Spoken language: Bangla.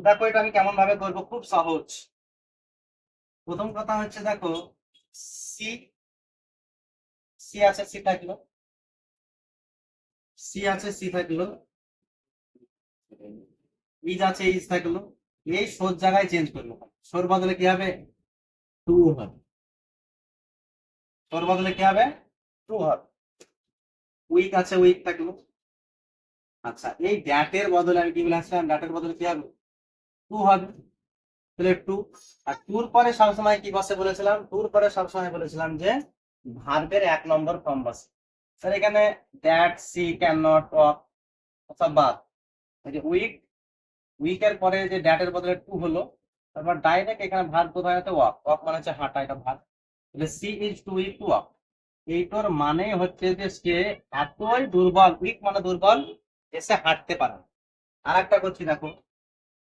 দেখো এটা আমি কেমন ভাবে করবো, খুব সহজ। প্রথম কথা হচ্ছে দেখো, সি সি আছে, সি থাকলো, সি আছে, সি থাকলো, ইজ আছে, ইজ থাকলো। এই সোর জায়গায় চেঞ্জ করবো, সোর বদলে কি হবে, টু হবে। সোর বদলে কি হবে, টু হবে। উইক আছে, উইক থাকলো। আচ্ছা, এই ড্যাটের বদলে আমি কি বলেছিলাম, ড্যাটের বদলে কি হবে, টু হবে। তাহলে টু, আর টুর পরে সবসময় কি বসে বলেছিলাম, টুর পরে সবসময় বলেছিলাম যে ভার্বের 1 নম্বর ফর্ম বসে। তাহলে এখানে that, she, can not, walk সব বাদ। এই যে উইক, উইকের পরে যে ড্যাটের বদলে টু হলো, তারপর ডাইরেক্ট এখানে ভার্ব কোথায় আছে, ওয়াক। ওয়াক মানে হচ্ছে হাঁটা, এটা ভার্ব। তাহলে she is too weak to walk. এইটার মানে হচ্ছে যে সে এতই দুর্বল, উইক মানে দুর্বল, এসে হাঁটতে পারে না। আর একটা করছি দেখো,